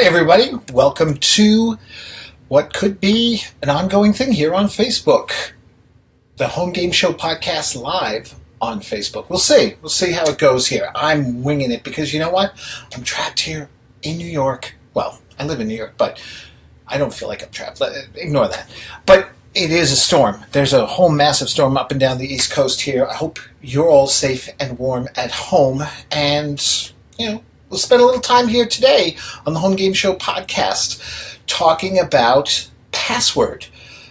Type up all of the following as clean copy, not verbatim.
everybody, welcome to what could be an ongoing thing here on Facebook. The Home Game Show podcast live on Facebook. We'll see how it goes here. I'm winging it because you know what? I'm trapped here in New York. Well, I live in New York, but I don't feel like I'm trapped. Ignore that. But it is a storm. There's a whole massive storm up and down the East Coast here. I hope you're all safe and warm at home. And, we'll spend a little time here today on the Home Game Show podcast talking about password.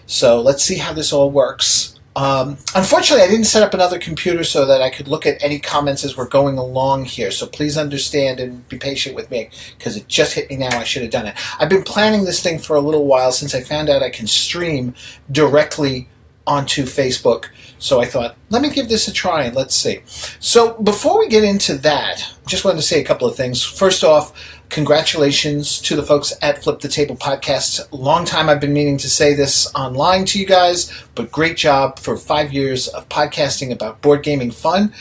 So let's see how this all works. Unfortunately, I didn't set up another computer so that I could look at any comments as we're going along here. So please understand and be patient with me because it just hit me now. I should have done it. I've been planning this thing for a little while since I found out I can stream directly onto Facebook. So I thought, let me give this a try and let's see. So before we get into that, just wanted to say a couple of things. First off, congratulations to the folks at Flip the Table Podcast. Long time I've been meaning to say this online to you guys, but great job for 5 years of podcasting about board gaming fun.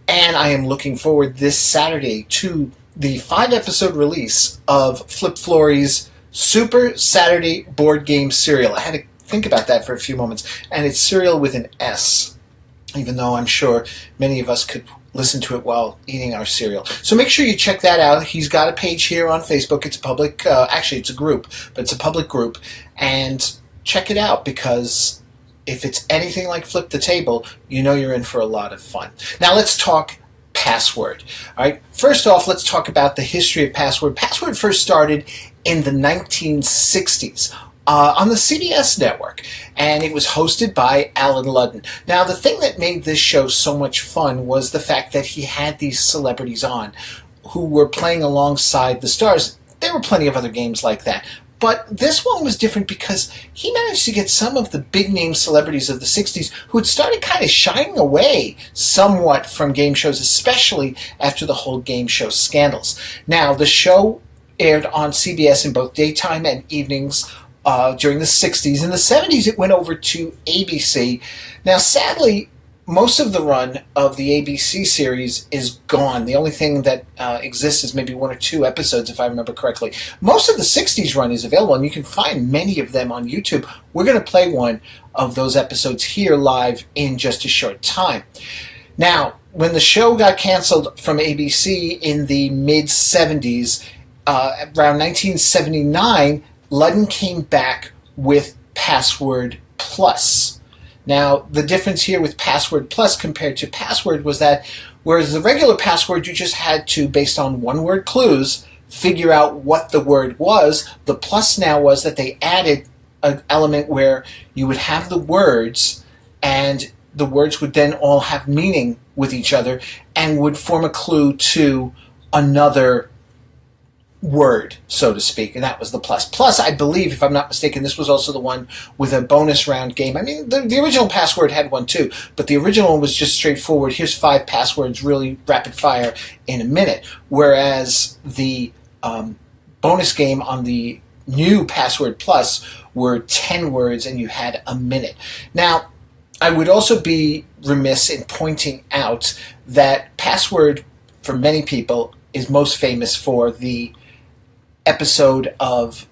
And I am looking forward this Saturday to the 5-episode release of Flip Flory's Super Saturday board game serial. I had to think about that for a few moments. And it's serial with an S, even though I'm sure many of us could listen to it while eating our cereal. So make sure you check that out. He's got a page here on Facebook. It's a public, actually it's a group, but it's a public group. And check it out because if it's anything like Flip the Table, you know you're in for a lot of fun. Now let's talk password. All right. First off, let's talk about the history of password. Password first started in the 1960s. On the CBS network, and it was hosted by Alan Ludden. Now, the thing that made this show so much fun was the fact that he had these celebrities on who were playing alongside the stars. There were plenty of other games like that, but this one was different because he managed to get some of the big-name celebrities of the 60s who had started kind of shying away somewhat from game shows, especially after the whole game show scandals. Now, the show aired on CBS in both daytime and evenings during the 60s. In the 70s, it went over to ABC. Now, sadly, most of the run of the ABC series is gone. The only thing that exists is maybe 1 or 2 episodes, if I remember correctly. Most of the 60s run is available, and you can find many of them on YouTube. We're going to play one of those episodes here live in just a short time. Now, when the show got canceled from ABC in the mid-70s, around 1979, Ludden came back with Password Plus. Now, the difference here with Password Plus compared to Password was that whereas the regular password you just had to, based on one-word clues, figure out what the word was, the plus now was that they added an element where you would have the words and the words would then all have meaning with each other and would form a clue to another word, so to speak, and that was the plus. Plus, I believe, if I'm not mistaken, this was also the one with a bonus round game. I mean, the original password had one too, but the original one was just straightforward. Here's 5 passwords, really rapid fire in a minute. Whereas the bonus game on the new Password Plus were 10 words and you had a minute. Now, I would also be remiss in pointing out that Password, for many people, is most famous for the episode of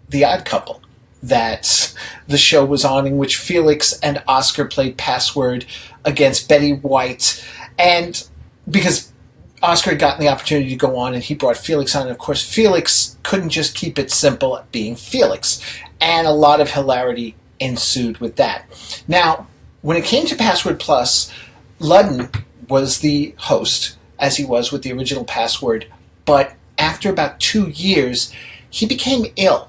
The Odd Couple that the show was on, in which Felix and Oscar played Password against Betty White. And because Oscar had gotten the opportunity to go on and he brought Felix on, and of course Felix couldn't just keep it simple at being Felix. And a lot of hilarity ensued with that. Now, when it came to Password Plus, Ludden was the host, as he was with the original Password, but after about 2 years, he became ill.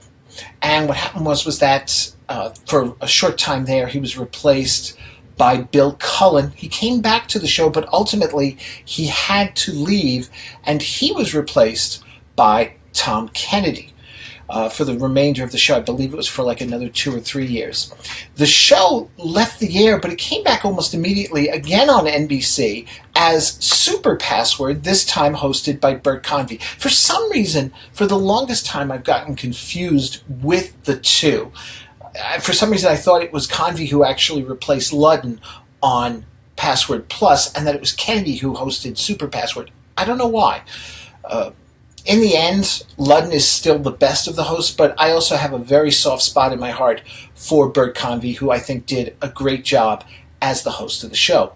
And what happened was that for a short time there, he was replaced by Bill Cullen. He came back to the show, but ultimately he had to leave, and he was replaced by Tom Kennedy for the remainder of the show. I believe it was for like another 2 or 3 years. The show left the air, but it came back almost immediately, again on NBC, as Super Password, this time hosted by Bert Convy. For some reason, for the longest time, I've gotten confused with the two. For some reason, I thought it was Convy who actually replaced Ludden on Password Plus, and that it was Kennedy who hosted Super Password. I don't know why. In the end, Ludden is still the best of the hosts, but I also have a very soft spot in my heart for Bert Convy, who I think did a great job as the host of the show.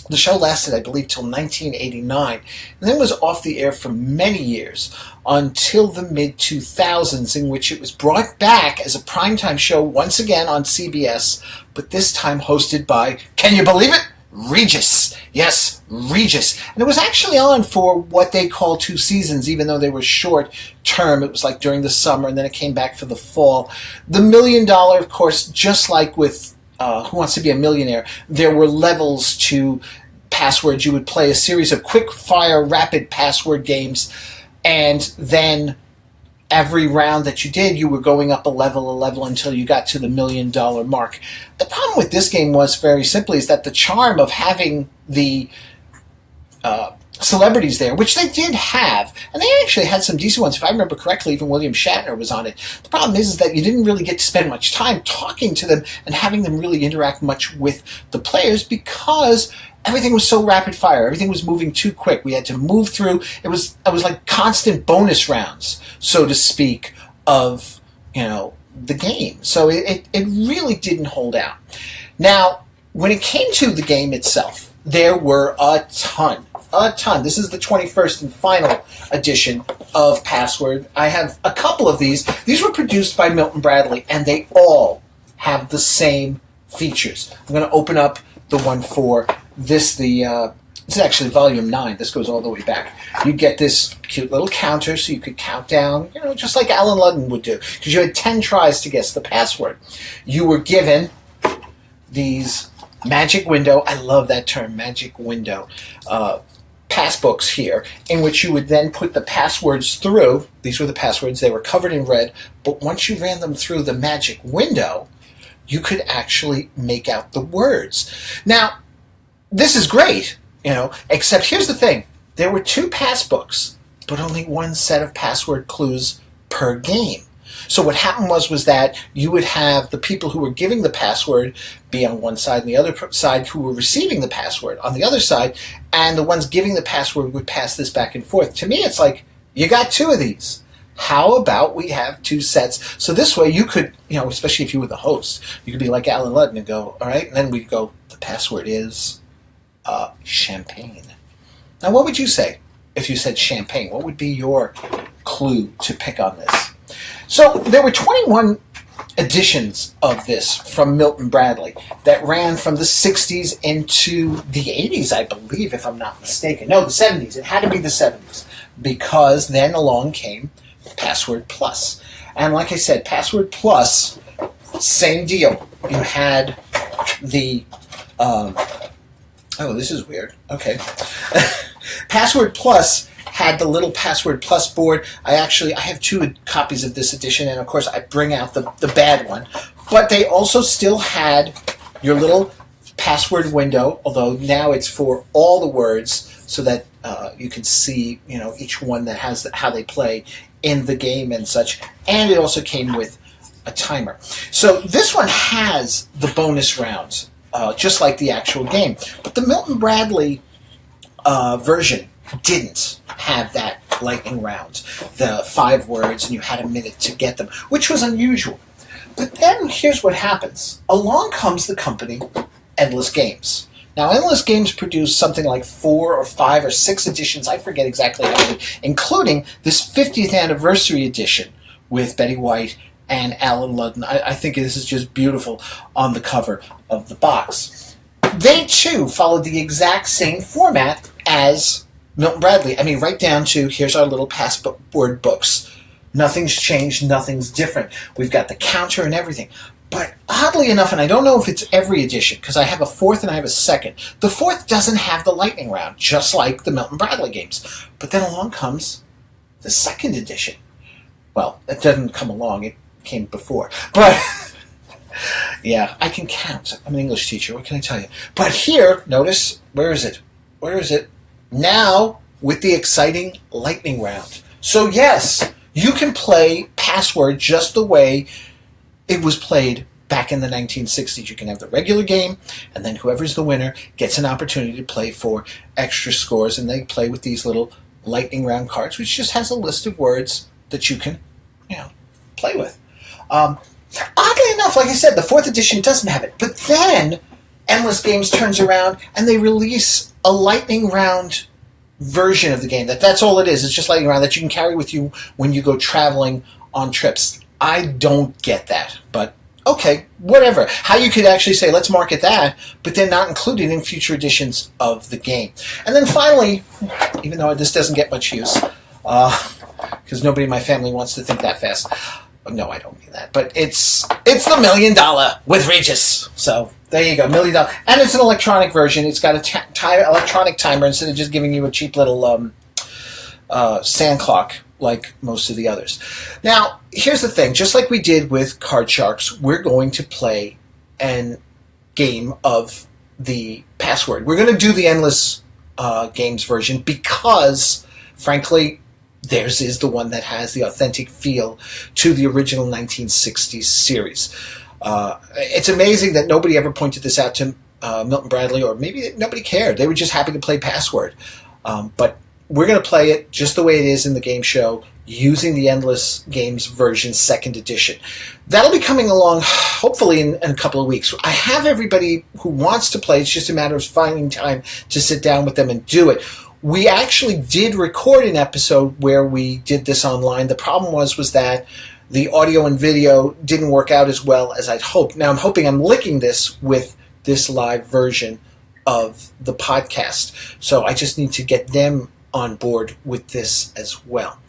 The show lasted, I believe, till 1989, and then was off the air for many years until the mid-2000s, in which it was brought back as a primetime show once again on CBS, but this time hosted by, can you believe it? Regis. Yes, Regis. And it was actually on for what they call 2 seasons, even though they were short term. It was like during the summer, and then it came back for the fall. The $1 Million, of course, just like with Who Wants to Be a Millionaire, there were levels to passwords. You would play a series of quick-fire, rapid password games, and then every round that you did, you were going up a level until you got to the $1 million mark. The problem with this game was, very simply, is that the charm of having the celebrities there, which they did have, and they actually had some decent ones. If I remember correctly, even William Shatner was on it. The problem is that you didn't really get to spend much time talking to them and having them really interact much with the players, because everything was so rapid fire. Everything was moving too quick. We had to move through. It was like constant bonus rounds, so to speak, of the game. So it really didn't hold out. Now, when it came to the game itself, there were a ton. This is the 21st and final edition of Password. I have a couple of these. These were produced by Milton Bradley, and they all have the same features. I'm going to open up the one for this. This is actually volume 9. This goes all the way back. You get this cute little counter so you could count down, just like Alan Ludden would do, because you had 10 tries to guess the password. You were given these magic window, I love that term, magic window, passbooks here, in which you would then put the passwords through. These were the passwords. They were covered in red, but once you ran them through the magic window, you could actually make out the words. Now, this is great, except here's the thing. There were 2 passbooks, but only 1 set of password clues per game. So what happened was that you would have the people who were giving the password be on one side, and the other side who were receiving the password on the other side, and the ones giving the password would pass this back and forth. To me, it's like, you got 2 of these. How about we have 2 sets? So this way you could, especially if you were the host, you could be like Alan Ludden and go, all right, and then we'd go, the password is champagne. Now, what would you say if you said champagne? What would be your clue to pick on this? So there were 21 editions of this from Milton Bradley that ran from the 60s into the 80s, I believe, if I'm not mistaken. No, the 70s. It had to be the 70s, because then along came Password Plus. And like I said, Password Plus, same deal. You had the... this is weird. Okay. Password Plus had the little Password Plus board. I have 2 copies of this edition, and of course I bring out the bad one. But they also still had your little password window, although now it's for all the words, so that you can see, each one that has how they play in the game and such. And it also came with a timer. So this one has the bonus rounds, just like the actual game. But the Milton Bradley version didn't have that lightning round, the 5 words, and you had a minute to get them, which was unusual. But then here's what happens. Along comes the company Endless Games. Now, Endless Games produced something like 4 or 5 or 6 editions, I forget exactly how many, including this 50th anniversary edition with Betty White and Alan Ludden. I think this is just beautiful on the cover of the box. They, too, followed the exact same format as Milton Bradley. I mean, right down to, here's our little password books. Nothing's changed, nothing's different. We've got the counter and everything. But oddly enough, and I don't know if it's every edition, because I have a 4th and I have a 2nd, the 4th doesn't have the lightning round, just like the Milton Bradley games. But then along comes the 2nd edition. Well, it doesn't come along, it came before. But, yeah, I can count. I'm an English teacher, what can I tell you? But here, notice, where is it? Now, with the exciting lightning round. So yes, you can play Password just the way it was played back in the 1960s. You can have the regular game, and then whoever's the winner gets an opportunity to play for extra scores, and they play with these little lightning round cards, which just has a list of words that you can, play with. Oddly enough, like I said, the 4th edition doesn't have it. But then Endless Games turns around and they release a lightning round version of the game. That's all it is. It's just lightning round that you can carry with you when you go traveling on trips. I don't get that, but okay, whatever. How you could actually say, let's market that, but then not include it in future editions of the game. And then finally, even though this doesn't get much use, because nobody in my family wants to think that fast. No, I don't mean that. But it's the $1 million with Regis. So there you go, $1 million. And it's an electronic version. It's got a electronic timer instead of just giving you a cheap little sand clock like most of the others. Now, here's the thing. Just like we did with Card Sharks, we're going to play a game of the password. We're going to do the Endless Games version because, frankly, theirs is the one that has the authentic feel to the original 1960s series. It's amazing that nobody ever pointed this out to Milton Bradley, or maybe nobody cared. They were just happy to play Password. But we're going to play it just the way it is in the game show, using the Endless Games version 2nd edition. That'll be coming along, hopefully, in a couple of weeks. I have everybody who wants to play. It's just a matter of finding time to sit down with them and do it. We actually did record an episode where we did this online. The problem was that the audio and video didn't work out as well as I'd hoped. Now, I'm hoping I'm licking this with this live version of the podcast. So I just need to get them on board with this as well.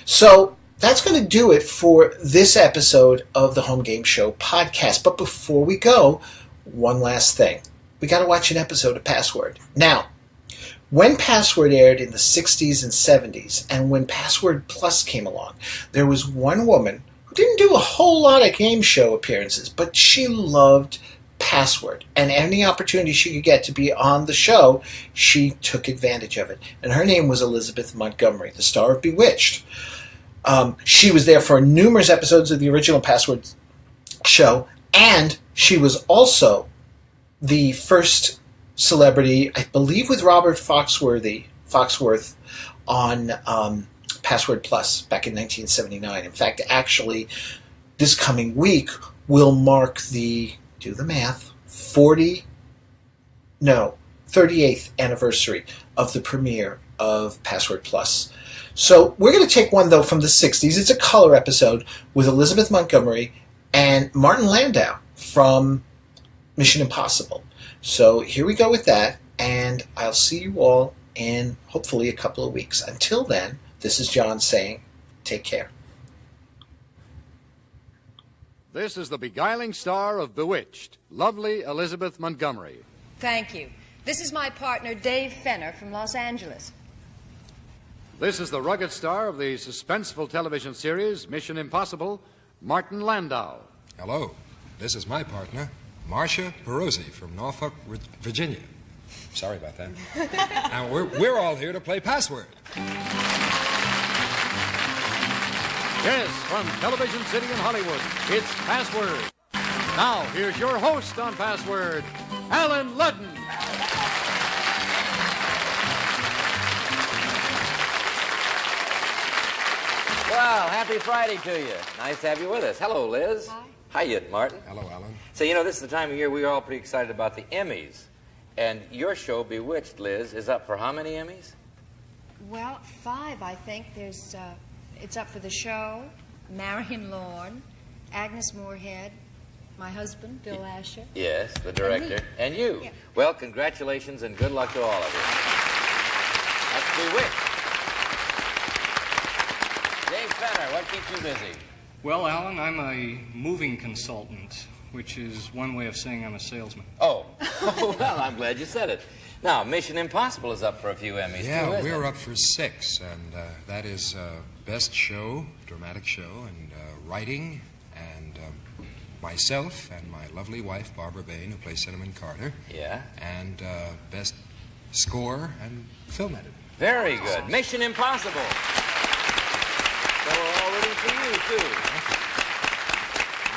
So that's going to do it for this episode of the Home Game Show podcast. But before we go, one last thing. We got to watch an episode of Password. Now, when Password aired in the 60s and 70s, and when Password Plus came along, there was one woman who didn't do a whole lot of game show appearances, but she loved Password. And any opportunity she could get to be on the show, she took advantage of it. And her name was Elizabeth Montgomery, the star of Bewitched. She was there for numerous episodes of the original Password show, and she was also the first celebrity, I believe, with Robert Foxworth on Password Plus back in 1979. In fact, actually, this coming week will mark the, do the math, 38th anniversary of the premiere of Password Plus. So we're going to take one, though, from the 60s. It's a color episode with Elizabeth Montgomery and Martin Landau from Mission Impossible. So here we go with that, and I'll see you all in hopefully a couple of weeks. Until then, this is John saying, take care. This is the beguiling star of Bewitched, lovely Elizabeth Montgomery. Thank you. This is my partner, Dave Fenner from Los Angeles. This is the rugged star of the suspenseful television series Mission Impossible, Martin Landau. Hello, this is my partner, Marcia Perozzi from Norfolk, Virginia. Sorry about that. And we're all here to play Password. Yes, from Television City in Hollywood, it's Password. Now, here's your host on Password, Alan Ludden. Well, happy Friday to you. Nice to have you with us. Hello, Liz. Hi. Hiya, Martin. Hello, Alan. So, this is the time of year we are all pretty excited about the Emmys. And your show, Bewitched, Liz, is up for how many Emmys? Well, 5, I think. It's up for the show, Marion Lorne, Agnes Moorehead, my husband, Bill Asher. Yes, the director. And you. Yeah. Well, congratulations and good luck to all of you. That's Bewitched. Dave Fenner, what keeps you busy? Well, Alan, I'm a moving consultant, which is one way of saying I'm a salesman. Oh, well, I'm glad you said it. Now, Mission Impossible is up for a few Emmys, too, Yeah, isn't we're it? up for 6, and that is Best Show, Dramatic Show, and Writing, and myself and my lovely wife, Barbara Bain, who plays Cinnamon Carter. Yeah. And Best Score and Film Editing. Very good. Mission Impossible. So we're all rooting for you, too.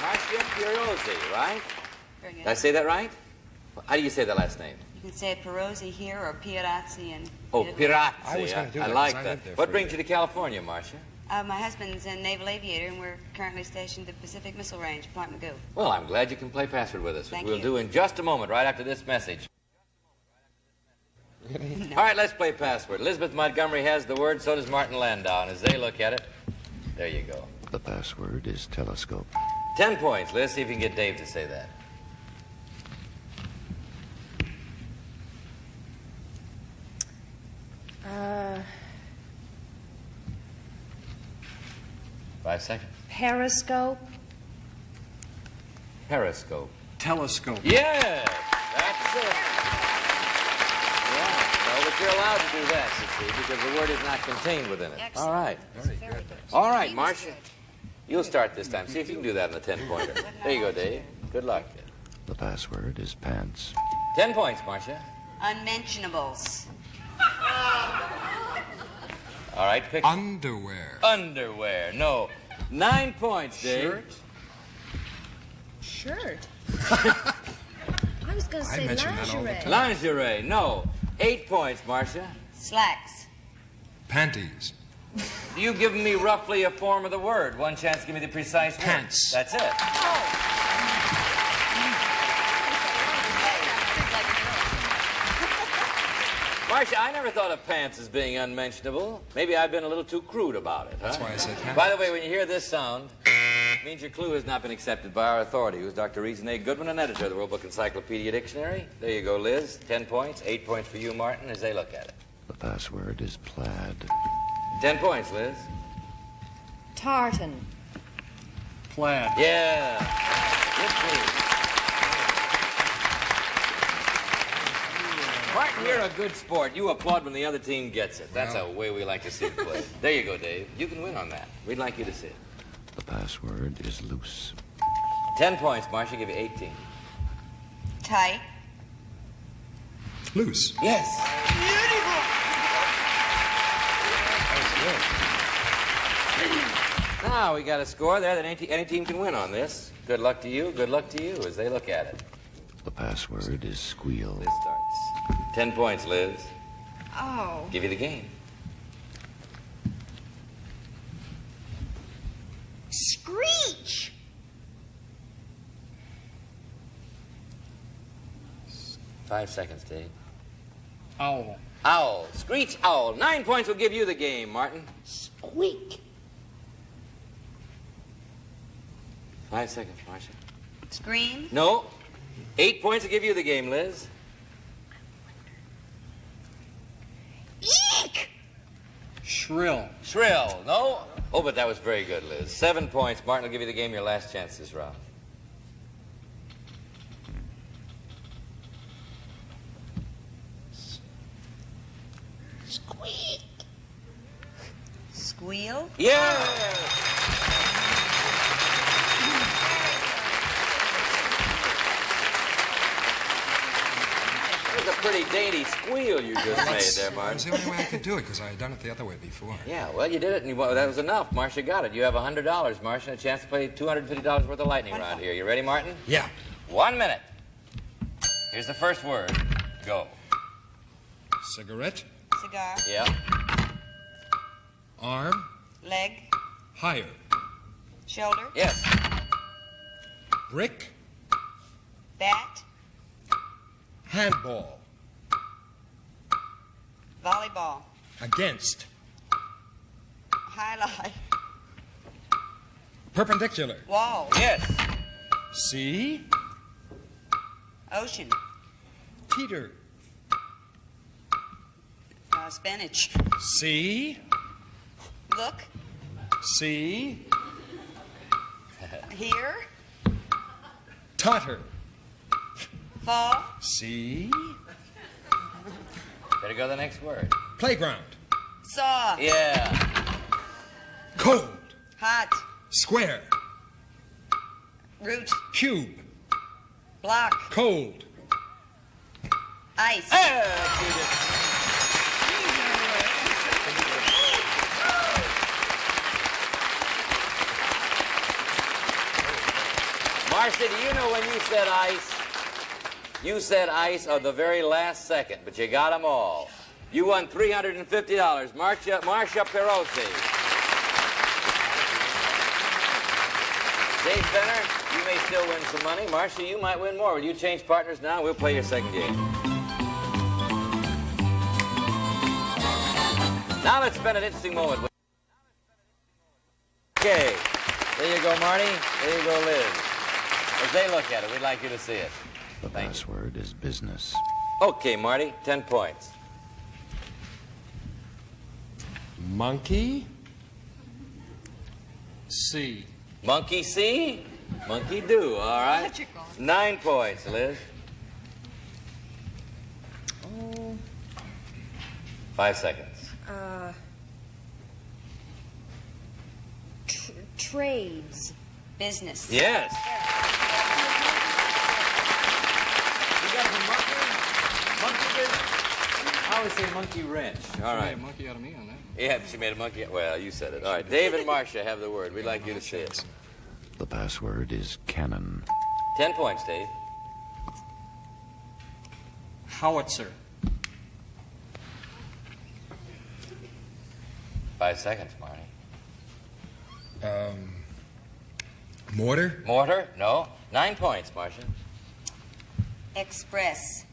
Marcia Perozzi, right? Very good. Did I say that right? How do you say that last name? You can say it Perozzi here or Pierazzi in Oh, Pirazzi. I was gonna do I that, like 'cause I that. lived there What for a brings year. you to California, Marcia? My husband's a naval aviator, and we're currently stationed at the Pacific Missile Range, Point Magoo. Well, I'm glad you can play password with us. Thank We'll you. do in just a moment, right after this message. All right, let's play password. Elizabeth Montgomery has the word, so does Martin Landau. And as they look at it, there you go. The password is telescope. 10 points. Let's see if you can get Dave to say that. Uh, 5 seconds. Periscope. Periscope. Telescope. Yes, that's it. Yeah, no, but you're allowed to do that, you see, because the word is not contained within it. Excellent. All right. Very good. All right, Marcia. You'll start this time. See if you can do that in the 10-pointer. There you go, Dave. Good luck. The password is pants. 10 points, Marcia. Unmentionables. All right, pick Underwear. underwear. No. 9 points, Dave. Shirt. I was going to I say mention that all the lingerie. time. Lingerie. No. 8 points, Marcia. Slacks. Panties. You've given me roughly a form of the word. One chance to give me the precise word. Pants. That's it. Marcia, I never thought of pants as being unmentionable. Maybe I've been a little too crude about it, huh? That's why I said pants. By the way, when you hear this sound, it means your clue has not been accepted by our authority, who's Dr. Reason A. Goodman, an editor of the World Book Encyclopedia Dictionary. There you go, Liz. 10 points. 8 points for you, Martin, as they look at it. The password is plaid. 10 points, Liz. Tartan. Plaid. Yeah. Good team. Martin, you're a good sport. You applaud when the other team gets it. That's Well. a way we like to see it played. There you go, Dave. You can win on that. We'd like you to see it. The password is loose. 10 points, Marcia. Give you 18. Tight. Loose. Yes. Now we got a score there that any team can win on this. Good luck to you. Good luck to you as they look at it. The password is squeal. Liz starts. 10 points, Liz. Oh. Give you the game. Screech. Five seconds, Dave. Owl. Owl. Screech owl. 9 points will give you the game, Martin. Squeak. 5 seconds, Marcia. Scream. No. 8 points will give you the game, Liz. Eek. Shrill. Shrill. No. Oh, but that was very good, Liz. 7 points. Martin will give you the game. Your last chance this round. Squeak. Squeal. Yeah. That was a pretty dainty squeal you just made there, That Martin. was the only way I could do it, because I had done it the other way before. Yeah, well, you did it, and that was enough. Marcia got it. You have $100, Marcia, and a chance to play $250 worth of lightning round here. You ready, Martin? Yeah. 1 minute. Here's the first word. Go. Cigarette. Cigar. Yeah. Arm. Leg. Higher. Shoulder. Yes. Brick. Bat. Handball. Volleyball. Against. Highlight. Perpendicular. Wall. Yes. See. Ocean. Peter. Spinach. See. Look. See. Here. Totter. Fall. See. Better go to the next word. Playground. Saw. Yeah. Cold. Hot. Square. Root. Cube. Block. Cold. Ice. Yeah, you did. Marcia, do you know when you said ice on the very last second, but you got them all. You won $350. Marcia Perosi. Dave Fenner, you may still win some money. Marcia, you might win more. Will you change partners now? We'll play your second game. Now let's spend an interesting moment. Okay. There you go, Marty. There you go, Liz. As they look at it, we'd like you to see it. The password is business. Okay, Marty, 10 points. Monkey? C. Monkey see, monkey do, all right? Logical. 9 points, Liz. Oh, 5 seconds. trades. Business. Yes. You got a monkey? Monkey business? I always say monkey wrench. All She right. made a monkey out of me on that. Yeah, she made a monkey. Well, you said it. All right. Dave and Marcia have the word. We'd like you to see it. The password is cannon. 10 points, Dave. Howitzer. 5 seconds, Marty. Mortar? Mortar? No. 9 points, Marcia. Express.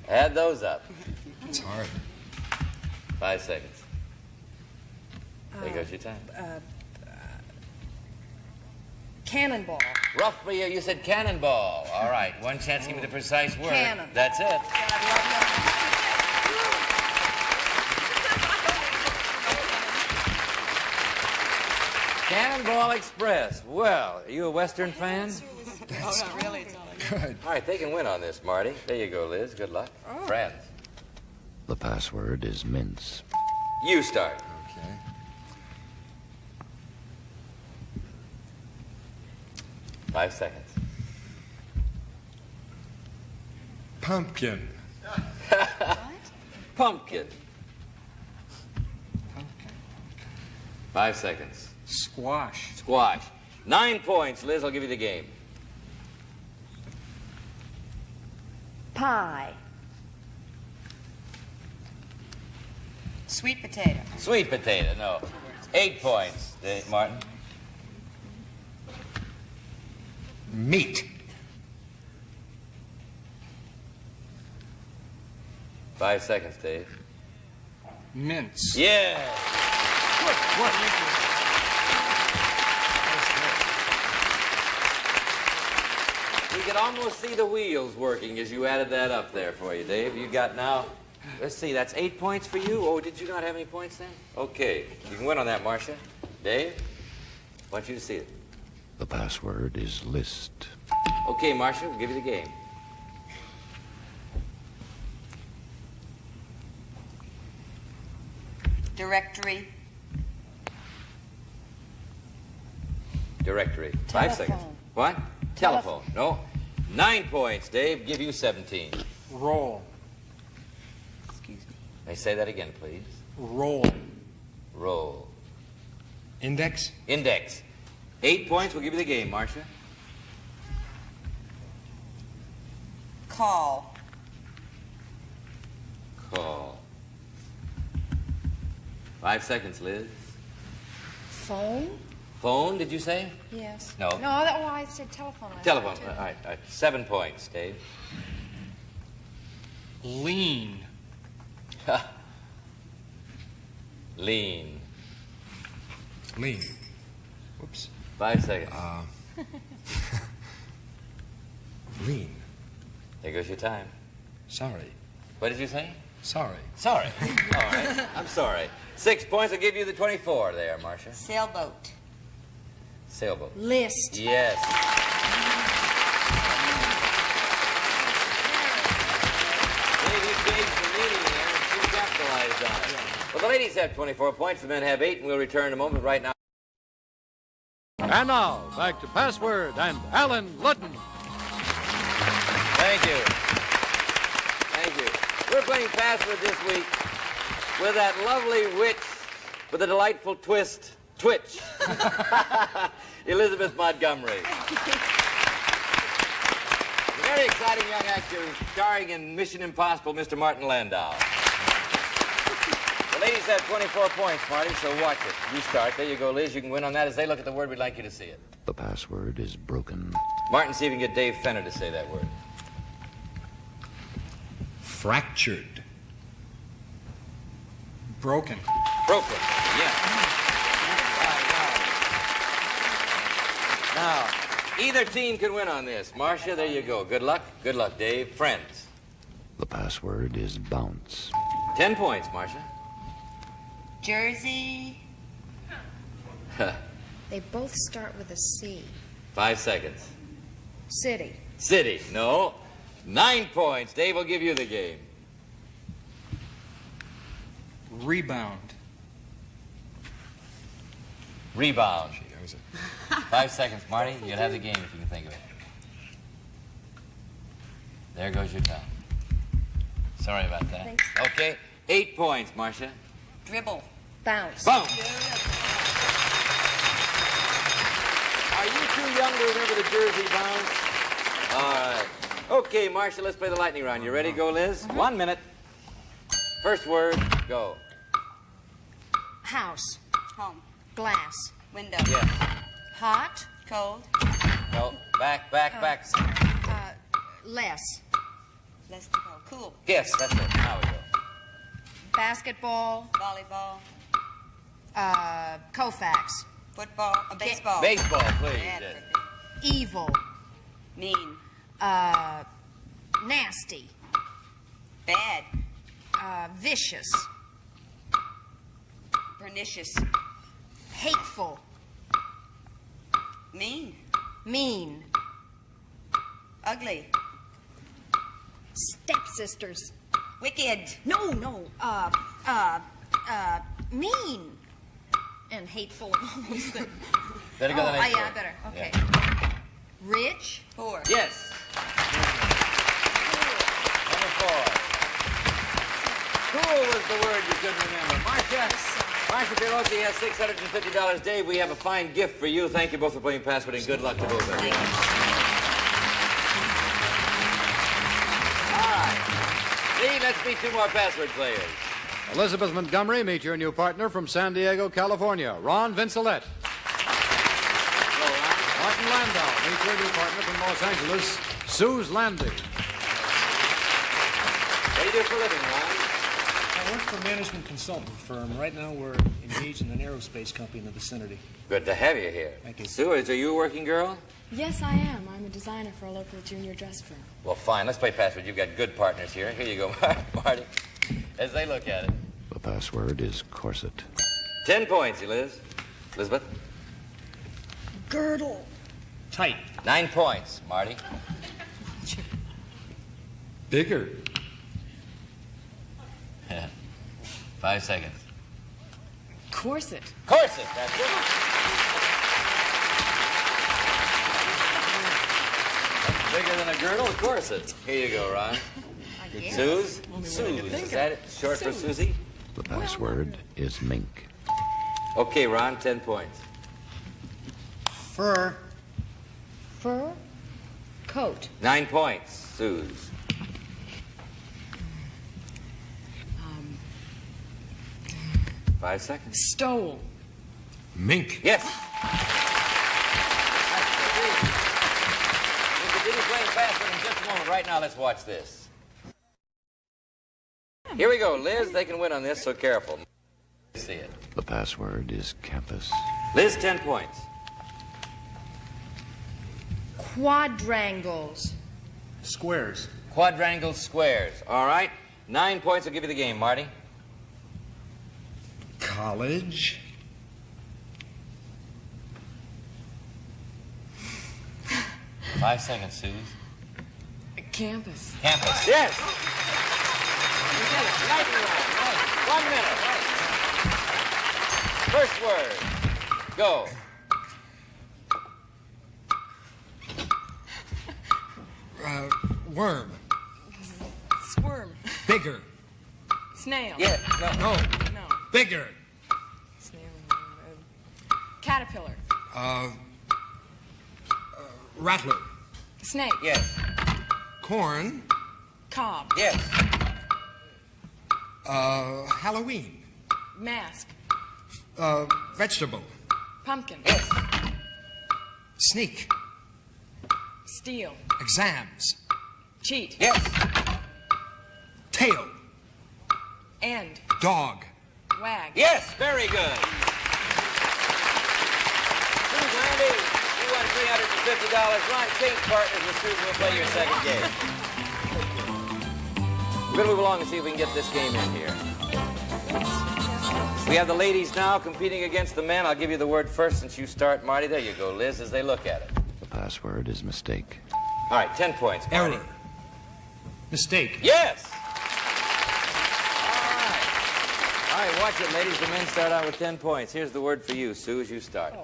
Add those up. It's hard. 5 seconds. There goes your time. Cannonball. Roughly, you said cannonball. All right. One chance to give me the precise word. Cannon. That's it. Cannonball Express. Well, are you a Western fan? Oh, not really. It's all Good. All right, they can win on this, Marty. There you go, Liz. Good luck. Friends. The password is mince. You start. Okay. Five seconds. Pumpkin. Pumpkin. 5 seconds. Squash. Squash. 9 points. Liz, I'll give you the game. Pie. Sweet potato. Sweet potato. No. 8 points. Martin. Meat. 5 seconds, Dave. Mince. Yeah. We could almost see the wheels working as you added that up there for you, Dave. You got now, let's see, that's 8 points for you. Oh, did you not have any points then? Okay. You can win on that, Marcia. Dave, I want you to see it. The password is list. Okay, Marcia, we'll give you the game. Directory. Directory. 5 seconds. Telephone. What? Telephone. No. 9 points, Dave. Give you 17. Roll. Excuse me. May I say that again, please? Roll. Roll. Index. Index. 8 points. We'll give you the game, Marcia. Call. Call. 5 seconds, Liz. Phone? Phone, did you say? Yes. No. No, I said telephone. Telephone. All right. 7 points, Dave. Lean. Lean. Lean. Whoops. 5 seconds. Lean. There goes your time. Sorry. What did you say? Sorry. Sorry. All right. I'm sorry. 6 points. I'll give you the 24 there, Marcia. Sailboat. Sailboat. List. Yes. Dave, you changed the meaning there and you capitalized on it. Well, the ladies have 24 points. The men have 8, and we'll return in a moment. Right now. And now, back to Password and Alan Ludden. Thank you. Thank you. We're playing Password this week with that lovely witch with a delightful twist, Twitch, Elizabeth Montgomery. The very exciting young actor starring in Mission Impossible, Mr. Martin Landau. The ladies have 24 points, Marty, so watch it. You start. There you go, Liz. You can win on that. As they look at the word, we'd like you to see it. The password is broken. Martin, see if you can get Dave Fenner to say that word. Fractured. Broken. Broken. Yeah. Now, either team can win on this. Marcia, there you go. Good luck. Good luck, Dave. Friends. The password is bounce. 10 points, Marcia. Jersey. They both start with a C. 5 seconds. City. City. No. 9 points. Dave will give you the game. Rebound. Rebound. Gee, that was it. 5 seconds, Marty. You'll have the game if you can think of it. There goes your time. Sorry about that. Thanks. Okay. 8 points, Marcia. Dribble. Bounce. Bounce. Are you too young to remember the Jersey bounce? All right. Okay, Marcia, let's play the lightning round. You ready? Go, Liz. 1 minute. First word, go. House. Home. Glass. Window. Yes. Hot. Cold. No. Back. Less. Less than cold. Cool. Yes, that's it. Now we go. Basketball. Volleyball. Koufax. Football. Baseball. Baseball, please. Bad Yes. for- Evil. Mean. Nasty. Bad. Vicious. Pernicious. Hateful. Mean. Mean. Ugly. Stepsisters. Wicked. No. Mean. And hateful. Better go to the next yeah, word. better. Okay. Yeah. Rich. Poor. Yes. Number 4. Cool was the word you couldn't remember. Marcia Pirozzi has $650. Dave, we have a fine gift for you. Thank you both for playing Password, and good luck to both of you. Thank you. All right. Lee, let's meet 2 more Password players. Elizabeth Montgomery, meet your new partner from San Diego, California, Ron Vincelette. Hello, Ron. Martin Landau, meet your new partner from Los Angeles, Suze Landy. What do you do for a living, Ron? I work for a management consultant firm. Right now we're engaged in an aerospace company in the vicinity. Good to have you here. Thank you. Sue, are you a working girl? Yes, I am. I'm a designer for a local junior dress firm. Well, fine. Let's play Password. You've got good partners here. Here you go, Marty. As they look at it. The password is corset. 10 points, Liz. Elizabeth. Girdle. Tight. 9 points, Marty. Bigger. 5 seconds. Corset. Corset, that's it. That's bigger than a girdle, a corset. Here you go, Ron. Suze? Suze, is that it? Short for Susie? The password is mink. Okay, Ron, 10 points. Fur. Fur. Coat. 9 points, Suze. Um, 5 seconds. Stole. Mink. Yes. We'll continue playing Password in just a moment. Right now, let's watch this. Here we go, Liz. They can win on this, so careful. See it. The password is campus. Liz, 10 points. Quadrangles. Squares. Quadrangles, squares. All right. 9 points will give you the game, Marty. College. 5 seconds, Suze. Campus. Campus. Yes. You did it. Lightning round. Right. 1 minute. First word. Go. Worm. Squirm. Bigger. Snail. Yeah. No. No. No. Bigger. Snail. Caterpillar. Rattler. Snake. Yes. Corn. Cob. Yes. Halloween. Mask. Vegetable. Pumpkin. Yes. Sneak. Steal. Exams. Cheat. Yes. Tail. End. Dog. Wag. Yes, very good. Susan, Andy, you won $350. Ron, change partners with Susan. We'll play your second game. We're going to move along and see if we can get this game in here. We have the ladies now competing against the men. I'll give you the word first since you start, Marty. There you go, Liz, as they look at it. The password is mistake. All right, 10 points, Marty. Error. Mistake. Yes! All right, watch it, ladies. The men start out with 10 points. Here's the word for you, Sue, as you start.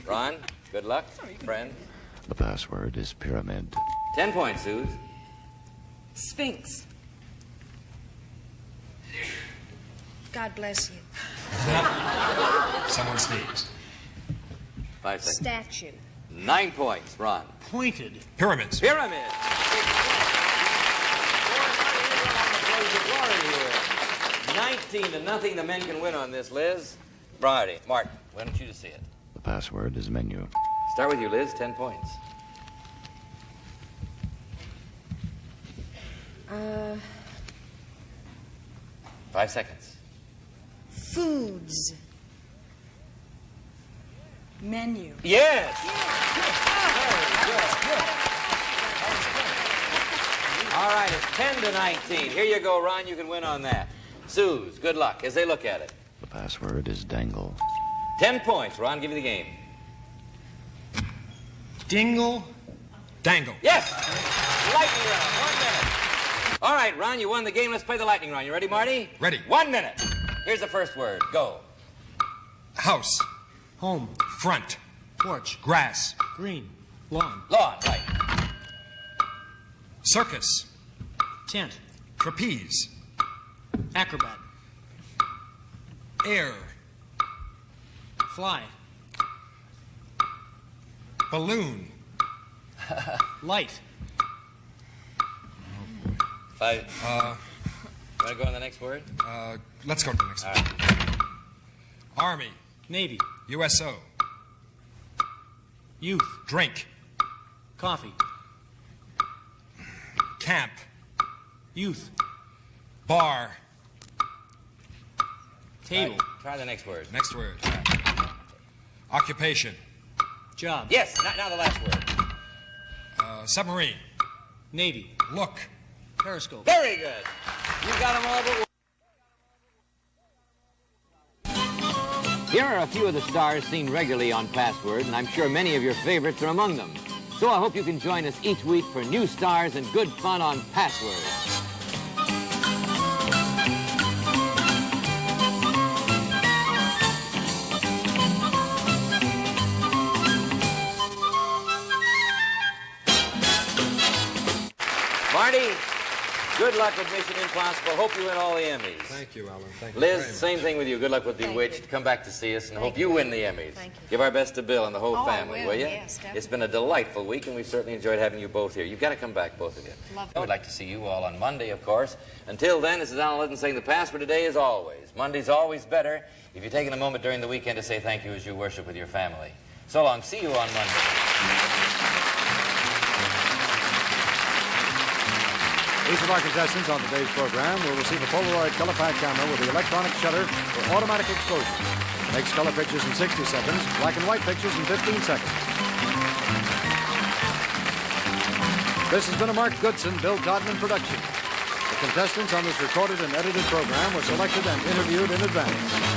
Ron, good luck, friend. The password is pyramid. 10 points, Sue. Sphinx. God bless you. Someone sneezed. 5 seconds. Statue. 9 points, Ron. Pointed. Pyramids. Pyramid. 19-0. The men can win on this, Liz. Marty, Martin, why don't you just see it? The password is menu. Start with you, Liz. 10 points. 5 seconds. Foods. Menu. Yes. All right, it's 10-19. Here you go, Ron. You can win on that. Suze, good luck as they look at it. The password is dangle. 10 points. Ron, give you the game. Dingle. Dangle. Yes. Lightning round. 1 minute. All right, Ron, you won the game. Let's play the lightning round. You ready, Marty? Ready. 1 minute. Here's the first word. Go. House. Home. Front. Porch. Grass. Green. Lawn. Lawn. Right. Circus. Tent. Trapeze. Acrobat. Air. Fly. Balloon. Light. 5. Want to go on the next word? Let's go to the next one. Right. Army. Navy. USO. Youth. Drink. Coffee. Camp. Youth. Bar. Table. Right. Try the next word. Next word. Occupation. Job. Yes. Now the last word. Submarine. Navy. Look. Periscope. Very good. You got them all but... Here are a few of the stars seen regularly on Password, and I'm sure many of your favorites are among them. So I hope you can join us each week for new stars and good fun on Password. Marty, good luck with Mission Impossible. Hope you win all the Emmys. Thank you, Alan. Thank you. Liz, very much. same thing with you. Good luck with Bewitched. Come back to see us and hope you win the Emmys. Thank you. Give our best to Bill and the whole Oh, I family, will. you? Yes, definitely. It's been a delightful week, and we've certainly enjoyed having you both here. You've got to come back, both of you. Lovely. I would like to see you all on Monday, of course. Until then, this is Alan Litton saying the password today is always. Monday's always better if you're taking a moment during the weekend to say thank you as you worship with your family. So long. See you on Monday. Each of our contestants on today's program will receive a Polaroid Telefact camera with the electronic shutter for automatic exposure. Makes color pictures in 60 seconds, black and white pictures in 15 seconds. This has been a Mark Goodson, Bill Todman production. The contestants on this recorded and edited program were selected and interviewed in advance.